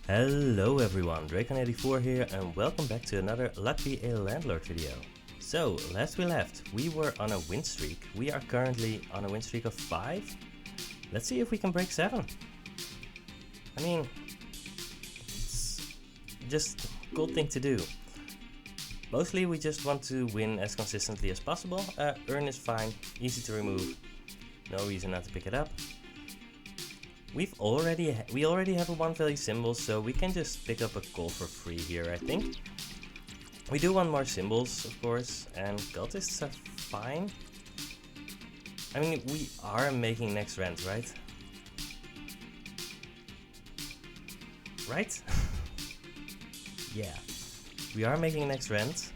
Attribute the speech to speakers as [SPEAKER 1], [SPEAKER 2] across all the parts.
[SPEAKER 1] Hello everyone, Dracon84 here and welcome back to another Lucky a Landlord video. So, last we left, we were on a win streak. We are currently on a win streak of 5. Let's see if we can break 7. I mean, it's just a cool thing to do. Mostly we just want to win as consistently as possible. Earn is fine, easy to remove, no reason not to pick it up. We already have a 1 value symbol, so we can just pick up a call for free here, I think. We do want more symbols, of course, and cultists are fine. I mean, we are making next rent, right? Right? Yeah, we are making next rent,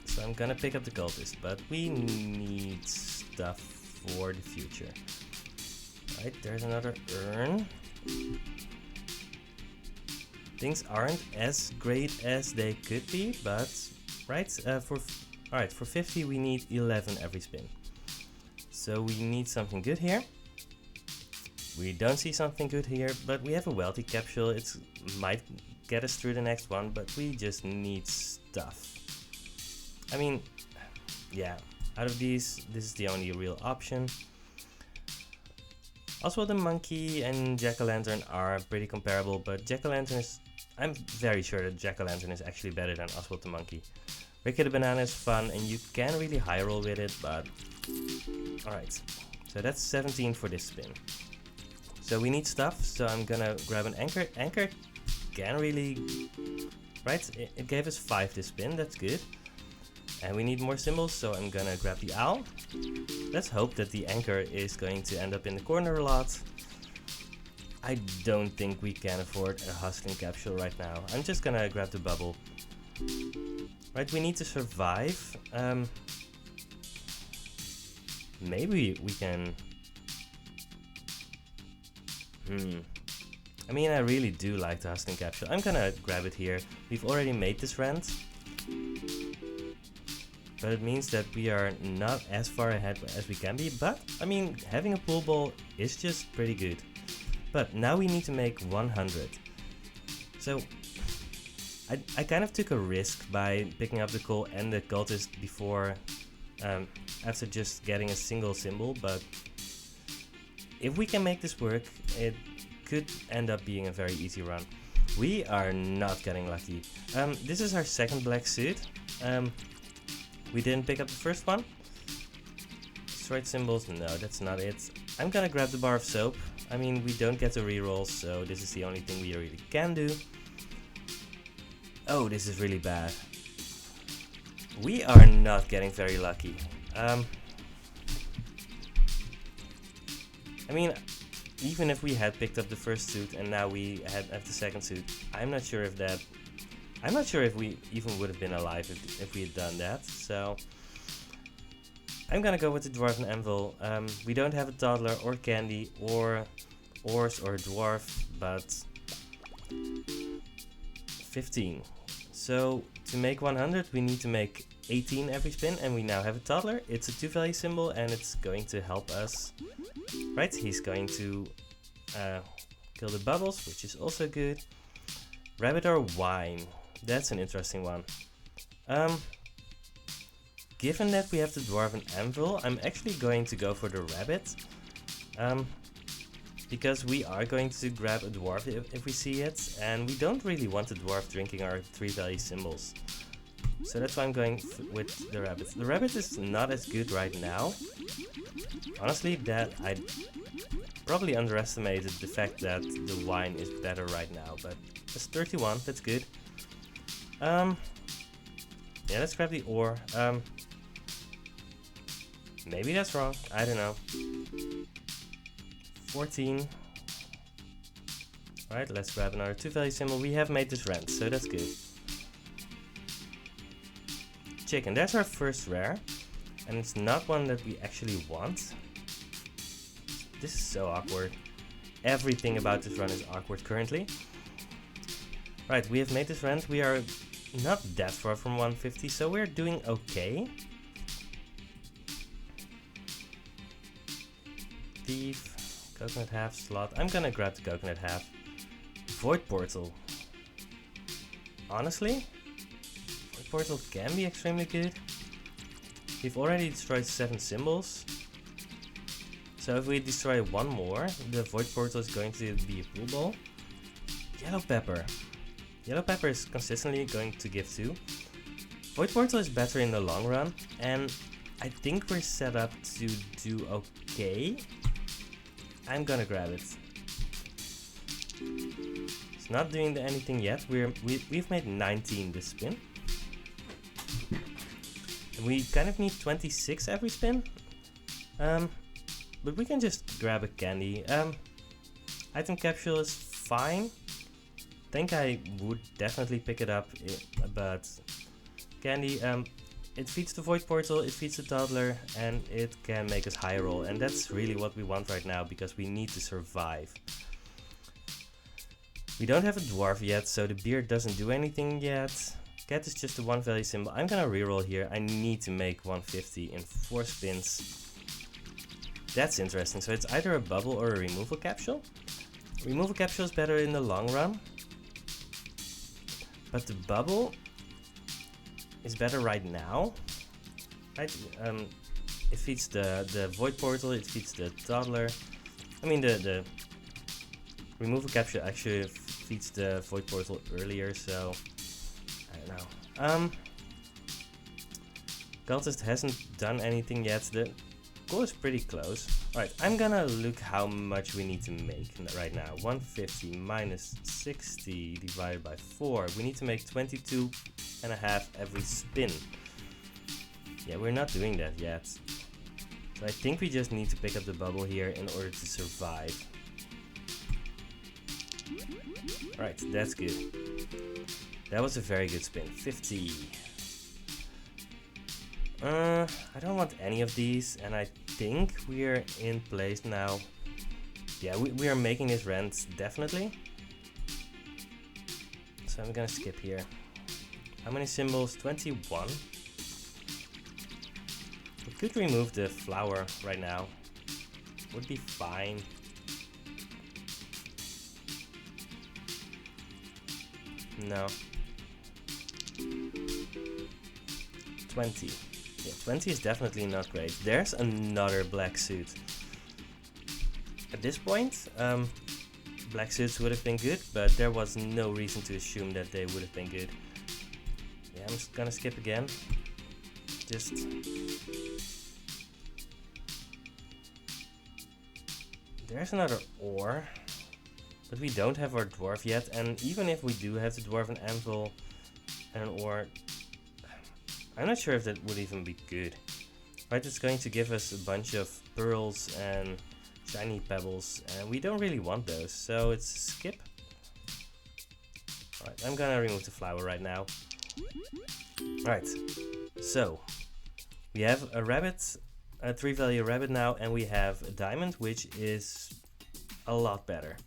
[SPEAKER 1] so I'm gonna pick up the cultist, but we need stuff for the future. Right, there's another urn. Things aren't as great as they could be, but right, for 50 we need 11 every spin. So we need something good here. We don't see something good here, but we have a wealthy capsule. It might get us through the next one, but we just need stuff. I mean, yeah, out of these, this is the only real option. Also, the monkey and jack-o'-lantern are pretty comparable, but jack-o'-lantern is... I'm very sure that jack-o'-lantern is actually better than Oswald the monkey. Ricky the banana is fun, and you can really high roll with it, but... Alright, so that's 17 for this spin. So we need stuff, so I'm gonna grab an anchor. Anchor can really... Right, it gave us 5 this spin, that's good. And we need more symbols, so I'm gonna grab the owl. Let's hope that the anchor is going to end up in the corner a lot. I don't think we can afford a hustling capsule right now. I'm just gonna grab the bubble. Right, we need to survive. Maybe we can... I mean, I really do like the hustling capsule. I'm gonna grab it here. We've already made this rent. But it means that we are not as far ahead as we can be. But, I mean, having a pool ball is just pretty good. But now we need to make 100. So, I kind of took a risk by picking up the coal and the cultist before, after just getting a single symbol. But if we can make this work, it could end up being a very easy run. We are not getting lucky. This is our second black suit. We didn't pick up the first one. Destroyed symbols? No, that's not it. I'm gonna grab the bar of soap. I mean, we don't get to reroll, so this is the only thing we really can do. Oh, this is really bad. We are not getting very lucky. I mean, even if we had picked up the first suit and now we have the second suit, I'm not sure if we even would have been alive if we had done that, so... I'm gonna go with the Dwarven Anvil. We don't have a Toddler or Candy or Ores or Dwarf, but... 15. So, to make 100 we need to make 18 every spin, and we now have a Toddler. It's a 2 value symbol and it's going to help us. Right, he's going to kill the bubbles, which is also good. Rabbit or wine? That's an interesting one. Given that we have the Dwarven Anvil, I'm actually going to go for the rabbit. Because we are going to grab a dwarf if we see it, and we don't really want the dwarf drinking our 3 value symbols. So that's why I'm going with the rabbit. The rabbit is not as good right now. Honestly, that I probably underestimated the fact that the wine is better right now, but it's 31, that's good. Yeah, let's grab the ore. Maybe that's wrong, I don't know. 14. Alright, let's grab another 2 value symbol. We have made this rent, so that's good. Chicken, that's our first rare. And it's not one that we actually want. This is so awkward. Everything about this run is awkward currently. Right, we have made this rent. We are not that far from 150, so we're doing okay. Thief, coconut half slot. I'm gonna grab the coconut half. Void portal. honestly, Void Portal can be extremely good. We've already destroyed 7 symbols. So if we destroy one more, the Void Portal is going to be a pool ball. Yellow Pepper. Yellow Pepper is consistently going to give 2. Void Portal is better in the long run, and I think we're set up to do okay. I'm gonna grab it. It's not doing anything yet. We've made 19 this spin. And we kind of need 26 every spin. But we can just grab a candy. Item capsule is fine. Think I would definitely pick it up, but candy, it feeds the Void Portal, it feeds the toddler, and it can make us high roll, and that's really what we want right now because we need to survive. We don't have a dwarf yet, so the beard doesn't do anything yet. Cat is just a 1 value symbol. I'm gonna reroll here. I need to make 150 in 4 spins. That's interesting. So it's either a bubble or a removal capsule. Removal capsule is better in the long run, but the bubble is better right now. Right? It feeds the Void Portal. It feeds the toddler. I mean the removal capsule actually feeds the Void Portal earlier, so I don't know. Cultist hasn't done anything yet. The goal is pretty close. Alright, I'm gonna look how much we need to make right now. 150 minus 60 divided by 4. We need to make 22.5 every spin. Yeah, we're not doing that yet. So I think we just need to pick up the bubble here in order to survive. Right, that's good. That was a very good spin. 50. I don't want any of these, and I think we're in place now. Yeah, we are making this rent, definitely. So I'm gonna skip here. How many symbols? 21. We could remove the flower right now. Would be fine. No. 20. Yeah, 20 is definitely not great. There's another black suit. At this point, black suits would have been good, but there was no reason to assume that they would have been good. Yeah, I'm just gonna skip again. Just... There's another ore, but we don't have our dwarf yet, and even if we do have the dwarf and anvil and an ore, I'm not sure if that would even be good. Right, it's going to give us a bunch of pearls and shiny pebbles, and we don't really want those, so it's a skip. Alright, I'm gonna remove the flower right now. Alright, so we have a rabbit, a 3 value rabbit now, and we have a diamond, which is a lot better.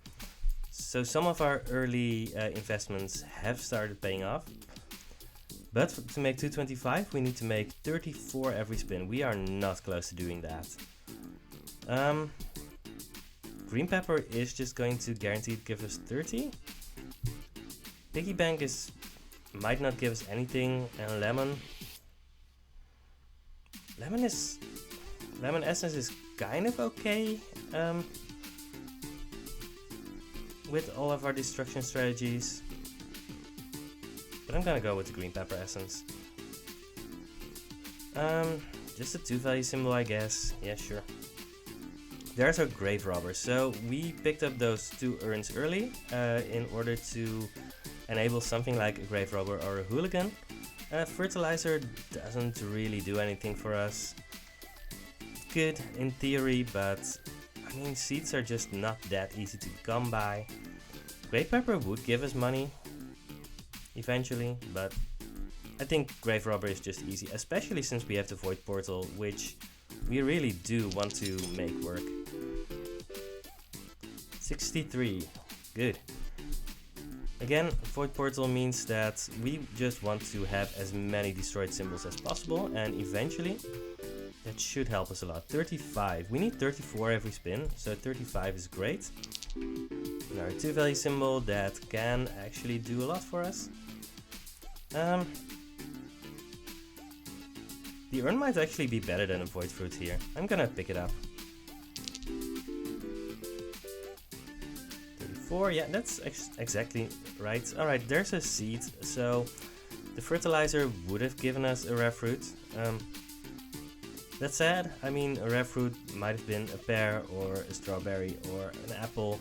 [SPEAKER 1] So some of our early investments have started paying off. But to make 225, we need to make 34 every spin. We are not close to doing that. Green pepper is just going to guarantee to give us 30. Piggy bank might not give us anything, and lemon essence is kind of okay with all of our destruction strategies. But I'm gonna go with the green pepper essence. Just a 2 value symbol, I guess. Yeah, sure. There's our grave robber. So we picked up those 2 urns early in order to enable something like a grave robber or a hooligan. Fertilizer doesn't really do anything for us. Good in theory, but I mean, seeds are just not that easy to come by. Grave pepper would give us money eventually, but I think grave robber is just easy, especially since we have the void portal, which we really do want to make work. 63, good. Again, void portal means that we just want to have as many destroyed symbols as possible, and eventually that should help us a lot. 35, we need 34 every spin, so 35 is great. Another 2 value symbol that can actually do a lot for us. The urn might actually be better than a void fruit here. I'm gonna pick it up. 34, yeah, that's exactly right. Alright, there's a seed, so the fertilizer would have given us a rare fruit. That's sad. I mean, a rare fruit might have been a pear or a strawberry or an apple.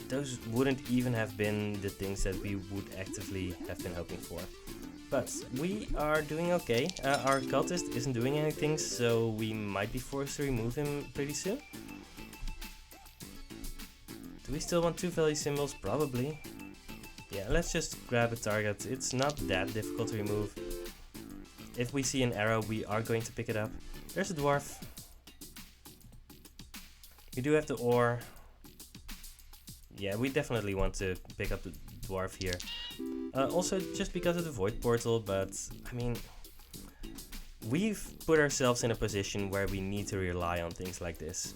[SPEAKER 1] Those wouldn't even have been the things that we would actively have been hoping for. But we are doing okay. Our cultist isn't doing anything, so we might be forced to remove him pretty soon. Do we still want 2 value symbols? Probably. Yeah, let's just grab a target. It's not that difficult to remove. If we see an arrow, we are going to pick it up. There's a dwarf. We do have the ore. Yeah, we definitely want to pick up the dwarf here. Also, just because of the void portal, but I mean, we've put ourselves in a position where we need to rely on things like this.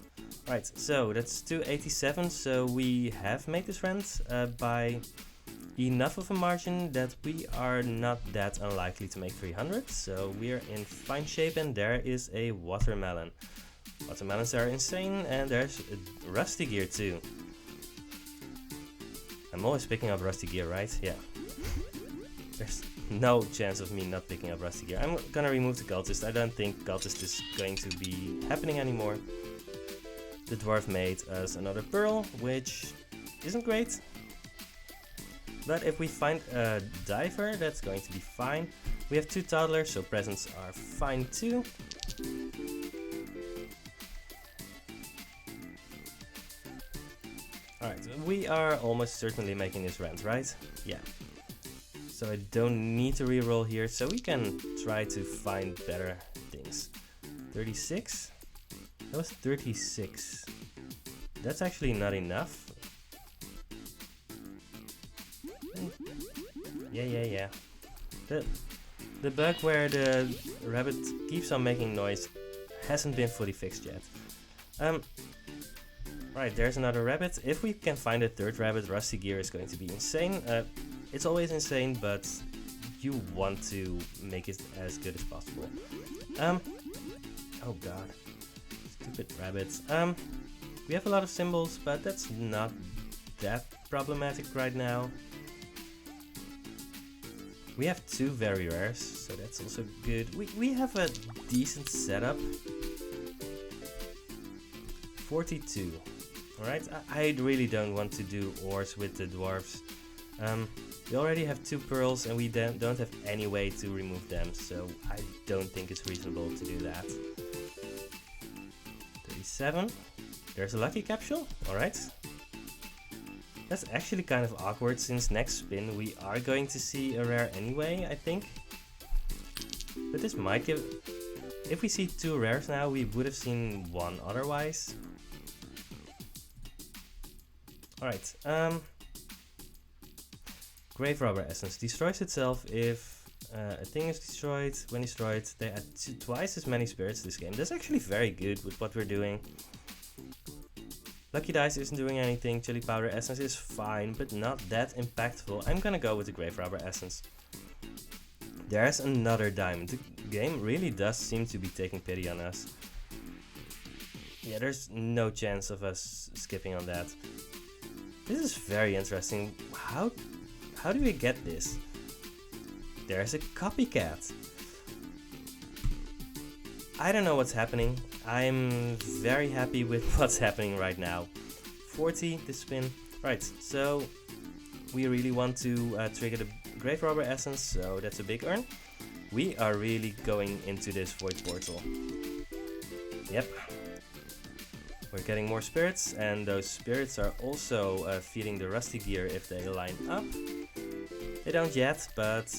[SPEAKER 1] Right, so that's 287, so we have made this rent by enough of a margin that we are not that unlikely to make 300, so we're in fine shape, and there is a watermelon. Watermelons are insane, and there's a rusty gear too. I'm always picking up rusty gear, right? Yeah. There's no chance of me not picking up rusty gear. I'm gonna remove the cultist. I don't think cultist is going to be happening anymore. The dwarf made us another pearl, which isn't great. But if we find a diver, that's going to be fine. We have 2 toddlers, so presents are fine too. Alright, we are almost certainly making this rent, right? Yeah. So I don't need to reroll here, so we can try to find better things. 36? That was 36. That's actually not enough. Yeah. The bug where the rabbit keeps on making noise hasn't been fully fixed yet. Right, there's another rabbit. If we can find a 3rd rabbit, rusty gear is going to be insane. It's always insane, but you want to make it as good as possible. Oh god. Stupid rabbits. We have a lot of symbols, but that's not that problematic right now. We have 2 very rares, so that's also good. We have a decent setup. 42. Alright, I really don't want to do ores with the dwarves. We already have 2 pearls and we don't have any way to remove them, so I don't think it's reasonable to do that. 37. There's a lucky capsule, alright. That's actually kind of awkward, since next spin we are going to see a rare anyway, I think. But this might give... If we see 2 rares now, we would have seen 1 otherwise. Alright, Grave Robber Essence destroys itself if a thing is destroyed. When destroyed, they add twice as many spirits this game. That's actually very good with what we're doing. Lucky Dice isn't doing anything. Chili Powder Essence is fine, but not that impactful. I'm gonna go with the Grave Robber Essence. There's another diamond. The game really does seem to be taking pity on us. Yeah, there's no chance of us skipping on that. This is very interesting. How do we get this? There's a copycat. I don't know what's happening. I'm very happy with what's happening right now. 40 this spin. Right, so we really want to trigger the Grave Robber Essence, so that's a big earn. We are really going into this void portal. Yep. We're getting more spirits, and those spirits are also feeding the rusty gear if they line up. They don't yet, but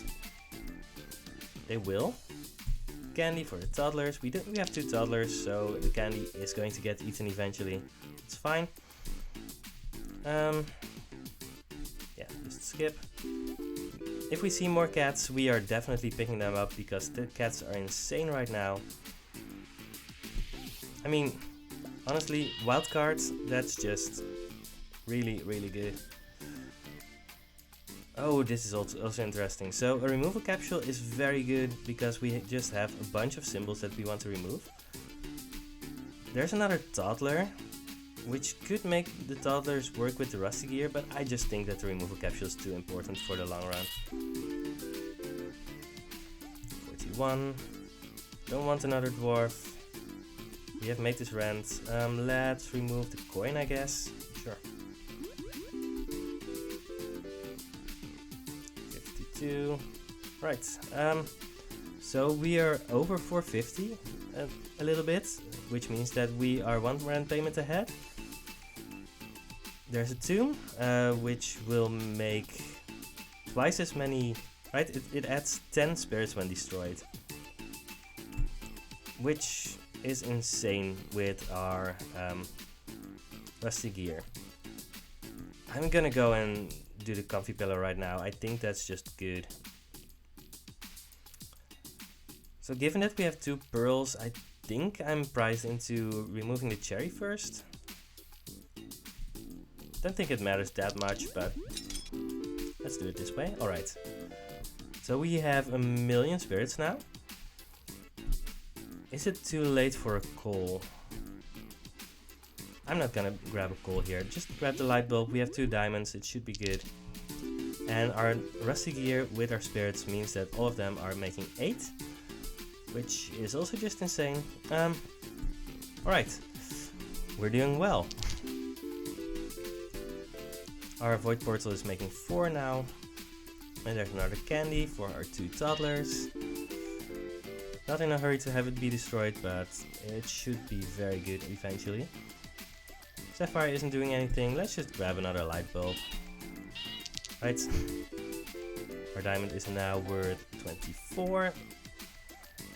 [SPEAKER 1] they will. Candy for the toddlers. We have 2 toddlers, so the candy is going to get eaten eventually. It's fine. Yeah, just skip. If we see more cats, we are definitely picking them up because the cats are insane right now. I mean, honestly, wild cards, that's just really, really good. Oh, this is also interesting. So a removal capsule is very good because we just have a bunch of symbols that we want to remove. There's another toddler, which could make the toddlers work with the rusty gear, but I just think that the removal capsule is too important for the long run. 41. Don't want another dwarf. We have made this rent. Let's remove the coin, I guess. Sure. 52. Right. So we are over 450 a little bit, which means that we are one rent payment ahead. There's a tomb, which will make twice as many. Right? It adds 10 spirits when destroyed, which is insane with our rusty gear. I'm gonna go and do the comfy pillow right now. I think that's just good. So given that we have 2 pearls, I think I'm priced into removing the cherry first. Don't think it matters that much, but let's do it this way. Alright. So we have 1,000,000 spirits now. Is it too late for a coal? I'm not gonna grab a coal here. Just grab the light bulb. We have 2 diamonds. It should be good. And our rusty gear with our spirits means that all of them are making 8, which is also just insane. Alright. We're doing well. Our void portal is making 4 now. And there's another candy for our 2 toddlers. Not in a hurry to have it be destroyed, but it should be very good eventually. Sapphire isn't doing anything. Let's just grab another light bulb. Right. Our diamond is now worth 24.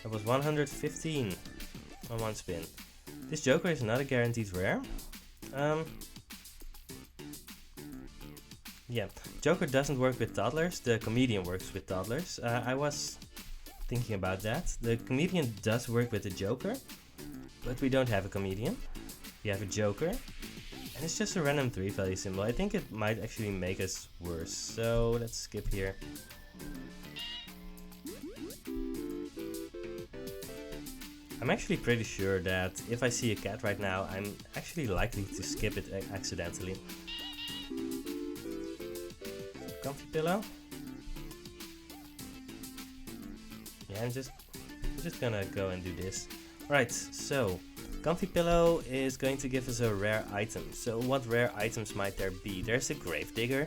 [SPEAKER 1] That was 115 on one spin. This Joker is not a guaranteed rare. Yeah, Joker doesn't work with toddlers. The comedian works with toddlers. I was thinking about that. The comedian does work with the Joker, but we don't have a comedian. We have a Joker, and it's just a random 3 value symbol. I think it might actually make us worse, so let's skip here. I'm actually pretty sure that if I see a cat right now, I'm actually likely to skip it accidentally. Comfy pillow. Yeah, I'm just gonna go and do this. Right, so comfy pillow is going to give us a rare item. So what rare items might there be? There's a grave digger,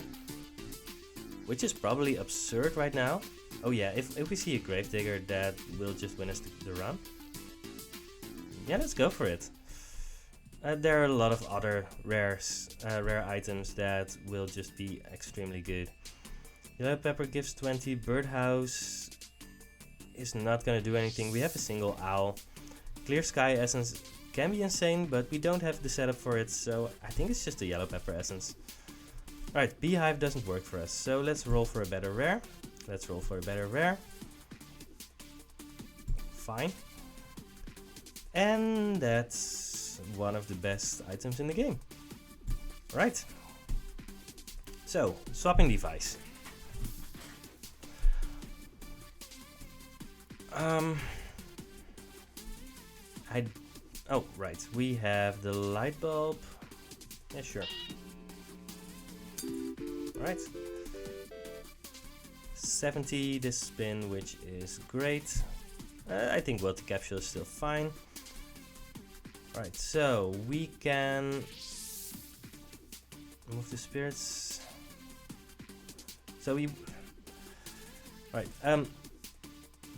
[SPEAKER 1] which is probably absurd right now. Oh yeah, if we see a grave digger, that will just win us the run. Yeah, let's go for it. There are a lot of other rare items that will just be extremely good. Yellow pepper gives 20. Birdhouse is not gonna do anything. We have a single owl. Clear sky essence can be insane, but we don't have the setup for it, so I think it's just a yellow pepper essence. Alright, beehive doesn't work for us, so let's roll for a better rare. Let's roll for a better rare. Fine. And that's one of the best items in the game. Right. So, swapping device. Oh, right. We have the light bulb. Yeah, sure. Alright. 70 this spin, which is great. I think Wealthy Capsule is still fine. Alright, so we can move the spirits. So we... Right,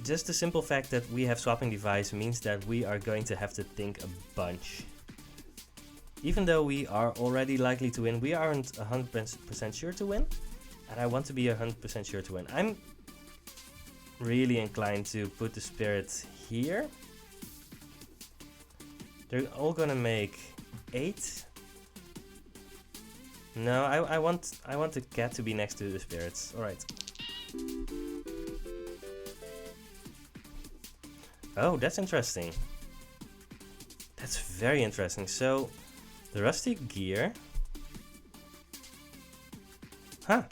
[SPEAKER 1] just the simple fact that we have swapping device means that we are going to have to think a bunch. Even though we are already likely to win, we aren't 100% sure to win. And I want to be 100% sure to win. I'm really inclined to put the spirits here. They're all gonna make 8. No, I want the cat to be next to the spirits. Alright. Oh, that's interesting. That's very interesting. So, the rusty gear... Huh.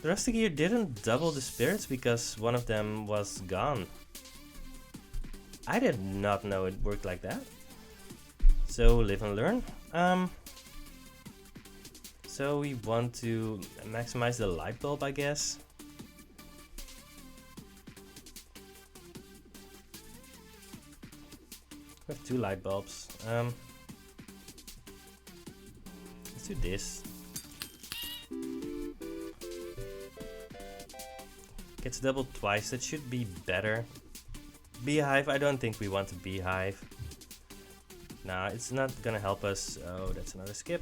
[SPEAKER 1] The rest of the gear didn't double the spirits because one of them was gone. I did not know it worked like that. So live and learn. So we want to maximize the light bulb, I guess. We have 2 light bulbs. Let's do this. Gets doubled twice, that should be better. Beehive, I don't think we want a beehive. Nah, it's not gonna help us. Oh, that's another skip.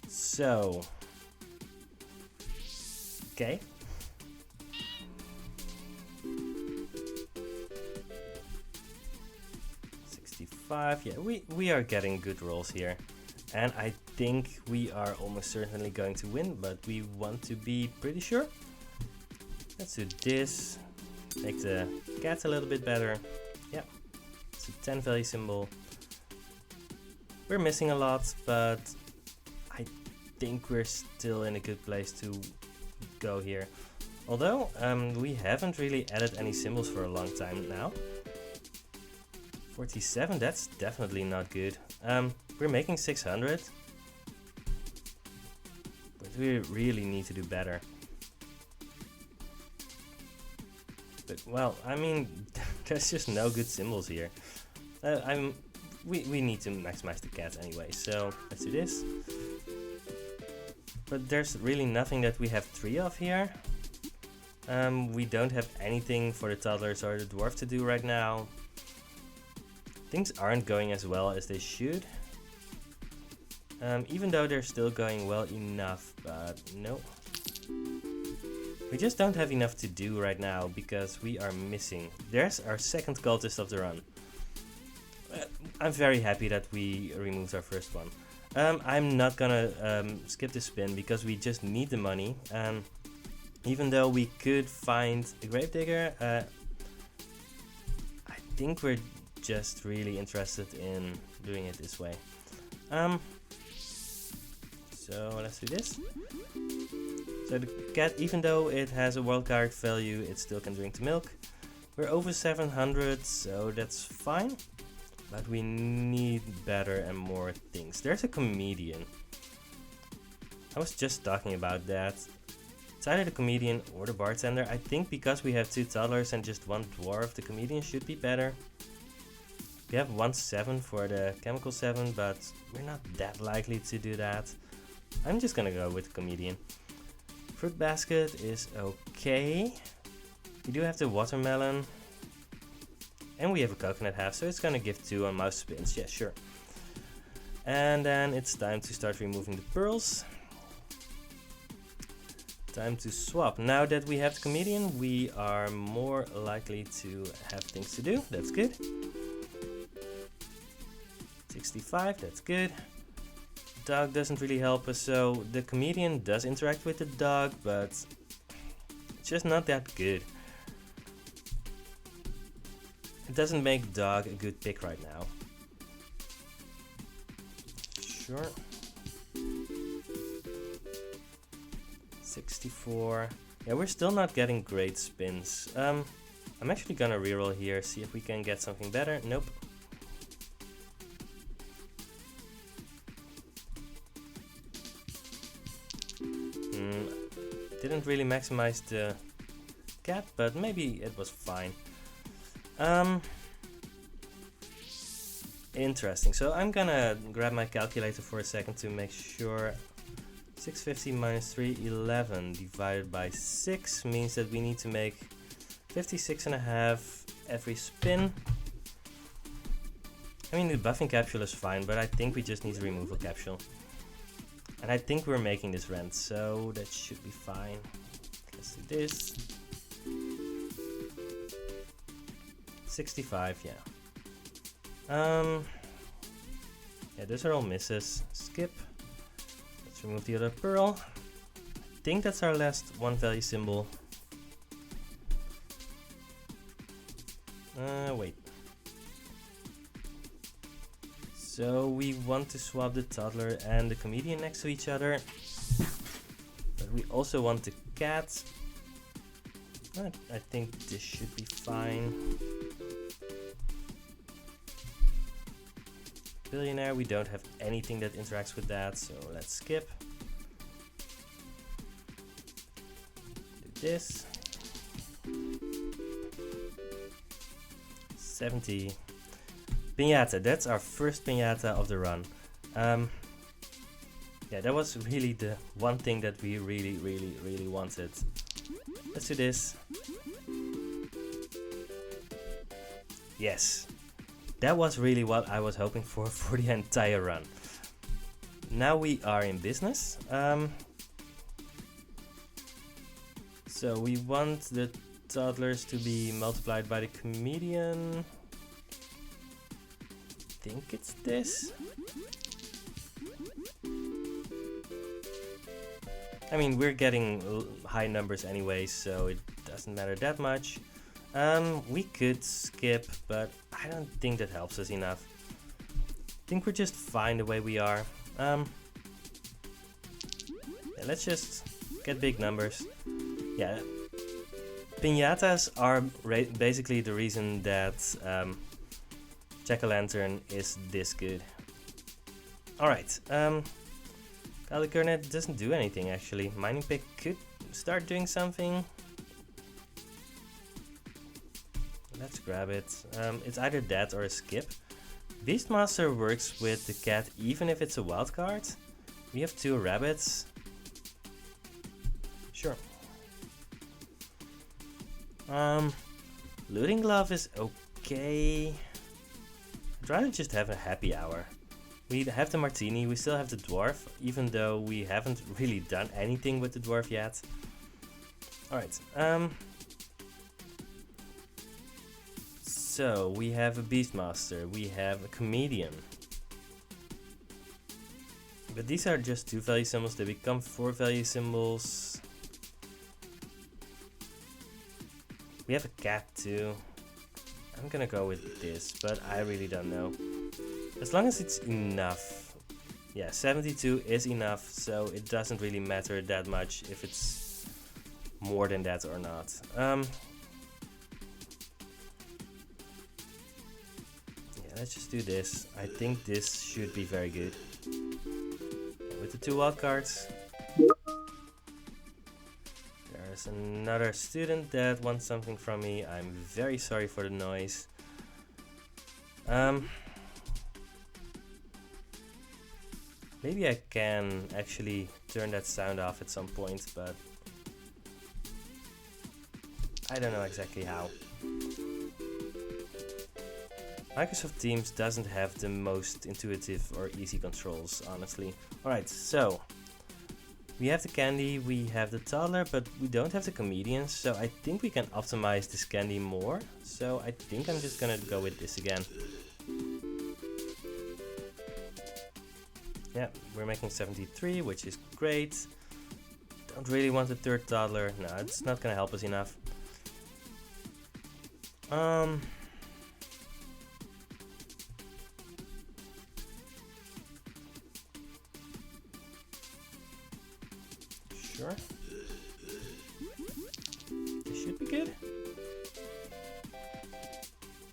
[SPEAKER 1] So. Okay. Yeah, we are getting good rolls here. And I think we are almost certainly going to win, but we want to be pretty sure. Let's do this. Make the cats a little bit better. Yeah, it's a 10 value symbol. We're missing a lot, but I think we're still in a good place to go here. Although we haven't really added any symbols for a long time now. 47, that's definitely not good. We're making 600. But we really need to do better. But, well, I mean, there's just no good symbols here. We need to maximize the cats anyway, so let's do this. But there's really nothing that we have 3 of here. We don't have anything for the toddlers or the dwarf to do right now. Things aren't going as well as they should. Even though they're still going well enough, but no. We just don't have enough to do right now because we are missing. There's our second cultist of the run. I'm very happy that we removed our first one. I'm not gonna skip the spin because we just need the money. Even though we could find a gravedigger, I think we're just really interested in doing it this way. So let's do this. So the cat, even though it has a wildcard value, it still can drink the milk. We're over 700, so that's fine. But we need better and more things. There's a comedian. I was just talking about that. It's either the comedian or the bartender. I think because we have 2 toddlers and just 1 dwarf, the comedian should be better. We have 1/7 for the chemical 7, but we're not that likely to do that. I'm just gonna go with the comedian. Fruit basket is okay. We do have the watermelon. And we have a coconut half, so it's gonna give 2 on mouse spins. Yeah, sure. And then it's time to start removing the pearls. Time to swap. Now that we have the comedian, we are more likely to have things to do. That's good. 65, that's good. Dog doesn't really help us, so the comedian does interact with the dog, but it's just not that good. It doesn't make dog a good pick right now. Sure. 64. Yeah, we're still not getting great spins. I'm actually gonna reroll here, see if we can get something better. Nope. Didn't really maximize the cat, but maybe it was fine. Interesting. So I'm gonna grab my calculator for a second to make sure. 650 minus 311 divided by 6 means that we need to make 56.5 every spin. I mean, the buffing capsule is fine, but I think we just need to remove a capsule. And I think we're making this rent, so that should be fine. Let's do this. 65, yeah. Yeah, those are all misses. Skip. Let's remove the other pearl. I think that's our last 1 value symbol. Wait. So we want to swap the toddler and the comedian next to each other. But we also want the cat. I think this should be fine. Billionaire, we don't have anything that interacts with that, so let's skip. Do this. 70. Piñata, that's our first piñata of the run. Yeah, that was really the one thing that we really wanted. Let's do this. Yes, that was really what I was hoping for the entire run. Now we are in business. So we want the toddlers to be multiplied by the comedian. I think it's this. I mean, we're getting high numbers anyway, so it doesn't matter that much. We could skip, but I don't think that helps us enough. I think we're just fine the way we are. Yeah, let's just get big numbers. Yeah, piñatas are basically the reason that Jack-o'-lantern is this good. Alright, Calicornet doesn't do anything actually. Mining pick could start doing something. Let's grab it. It's either that or a skip. Beastmaster works with the cat even if it's a wild card. We have 2 rabbits. Sure. Looting glove is okay. I'd rather just have a happy hour. We have the martini, we still have the dwarf, even though we haven't really done anything with the dwarf yet. Alright, so we have a beastmaster, we have a comedian. But these are just 2 value symbols, they become 4 value symbols. We have a cat too. I'm gonna go with this, but I really don't know. As long as it's enough. Yeah, 72 is enough, so it doesn't really matter that much if it's more than that or not. Yeah, let's just do this. I think this should be very good. With the 2 wild cards. There's another student that wants something from me. I'm very sorry for the noise. Maybe I can actually turn that sound off at some point, but I don't know exactly how. Microsoft Teams doesn't have the most intuitive or easy controls, honestly. Alright, so we have the candy, we have the toddler, but we don't have the comedian, so I think we can optimize this candy more. So I think I'm just gonna go with this again. Yeah, we're making 73, which is great. Don't really want the 3rd toddler. No, it's not gonna help us enough. Sure. This should be good.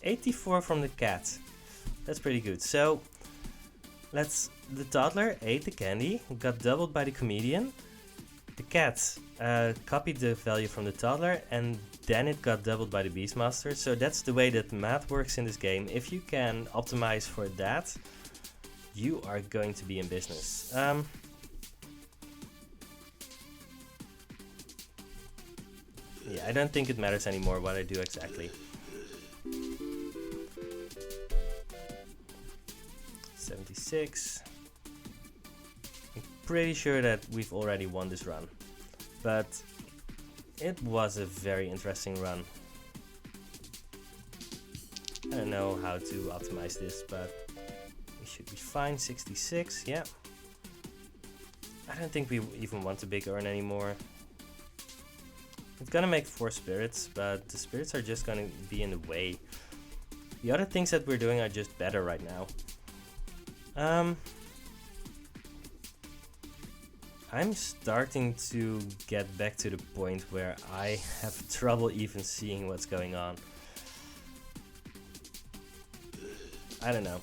[SPEAKER 1] 84 from the cat. That's pretty good. So the toddler ate the candy, got doubled by the comedian. The cat copied the value from the toddler, and then it got doubled by the beastmaster. So that's the way that math works in this game. If you can optimize for that, you are going to be in business. Yeah, I don't think it matters anymore what I do exactly. 76. I'm pretty sure that we've already won this run, but it was a very interesting run. I don't know how to optimize this, but we should be fine. 66, yeah. I don't think we even want a big urn anymore. It's gonna make 4 spirits, but the spirits are just gonna be in the way. The other things that we're doing are just better right now. I'm starting to get back to the point where I have trouble even seeing what's going on. I don't know.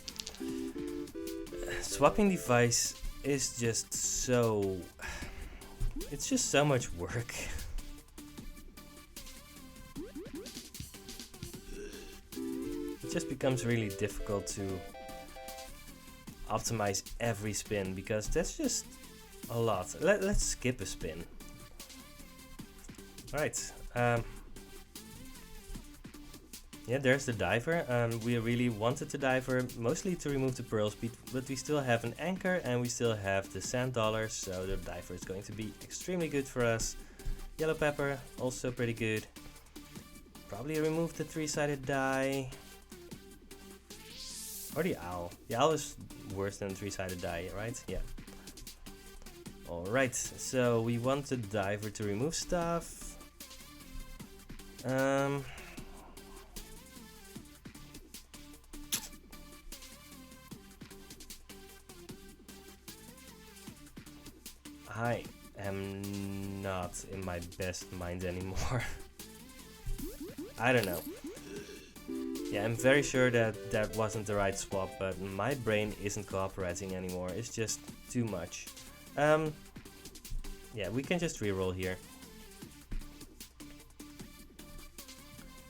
[SPEAKER 1] Swapping device is just so... It's just so much work. It just becomes really difficult to optimize every spin, because that's just a lot. Let's skip a spin. Alright. Yeah, there's the diver. We really wanted the diver, mostly to remove the pearls, but we still have an anchor and we still have the sand dollars, so the diver is going to be extremely good for us. Yellow pepper, also pretty good. Probably remove the three-sided die. Or the owl. The owl is worse than three-sided die, right? Yeah. Alright, so we want the diver to remove stuff. I am not in my best mind anymore. I don't know. Yeah, I'm very sure that that wasn't the right swap, but my brain isn't cooperating anymore. It's just too much. Yeah, we can just reroll here.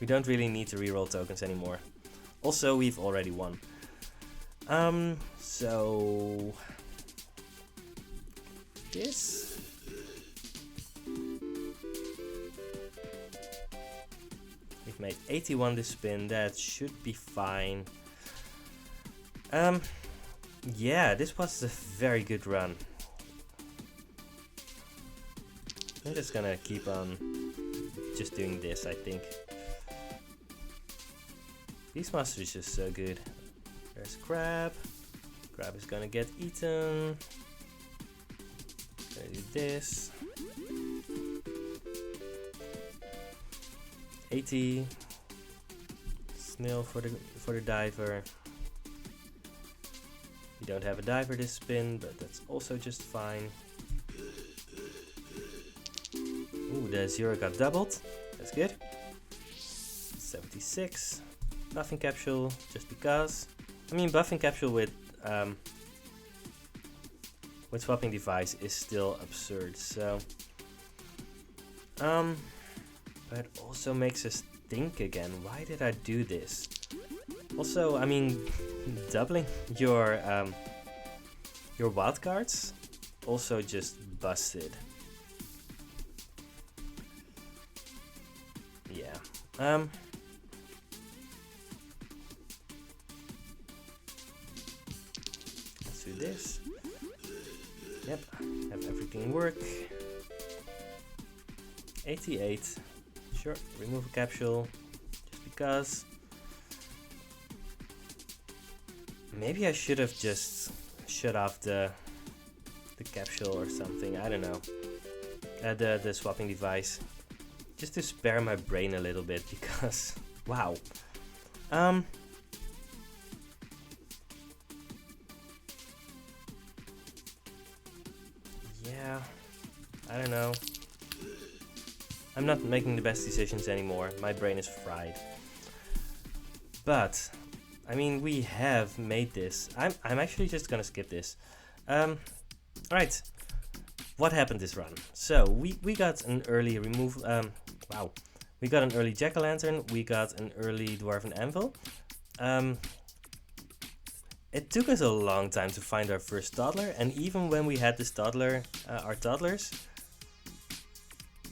[SPEAKER 1] We don't really need to reroll tokens anymore. Also, we've already won. So... this? We've made 81 this spin, that should be fine. Yeah, this was a very good run. I'm just gonna keep on just doing this, I think. Beastmaster is just so good. There's Crab. Crab is gonna get eaten. Gonna do this. 80. Snail for the diver. We don't have a diver this spin, but that's also just fine. Ooh, the 0 got doubled. That's good. 76. Buffing capsule, just because. I mean, buffing capsule with swapping device is still absurd. So, but it also makes us think again. Why did I do this? Also, I mean, doubling your wildcards also just busted. Yeah. Let's do this. Yep, have everything work. 88. Sure, remove a capsule, just because. Maybe I should have just shut off the capsule or something. I don't know. The swapping device, just to spare my brain a little bit, because wow. Yeah, I don't know. I'm not making the best decisions anymore. My brain is fried. But I mean, we have made this. I'm actually just gonna skip this. Alright. What happened this run? So we got an early remove. Wow. We got an early jack-o'-lantern. We got an early dwarven anvil. It took us a long time to find our first toddler, and even when we had this toddler, our toddlers,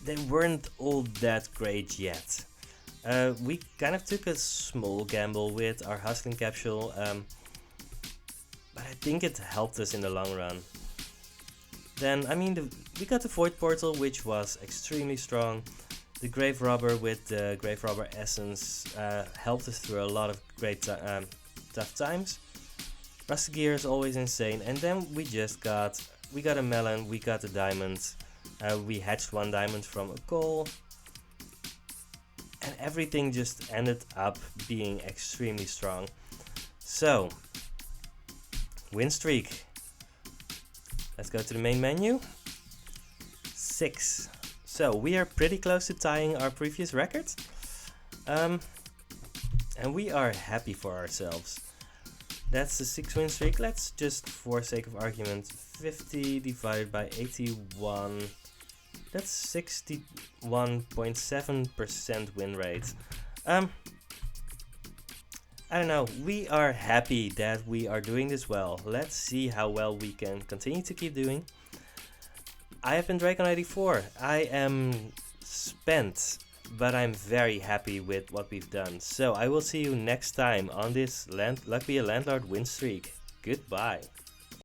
[SPEAKER 1] they weren't all that great yet. We kind of took a small gamble with our hustling capsule, but I think it helped us in the long run. Then, I mean, we got the Void Portal, which was extremely strong. The Grave Robber with the Grave Robber Essence helped us through a lot of great tough times. Rusty Gear is always insane, and then we got a melon, we got a diamond, we hatched one diamond from a coal, and everything just ended up being extremely strong. So, Win streak. Let's go to the main menu. 6. So we are pretty close to tying our previous record. And we are happy for ourselves. That's the 6 win streak. Let's just, for sake of argument, 50 divided by 81. That's 61.7% win rate. I don't know. We are happy that we are doing this well. Let's see how well we can continue to keep doing. I have been Dragon84. I am spent, but I'm very happy with what we've done. So I will see you next time on this Luck Be a Landlord win streak. Goodbye.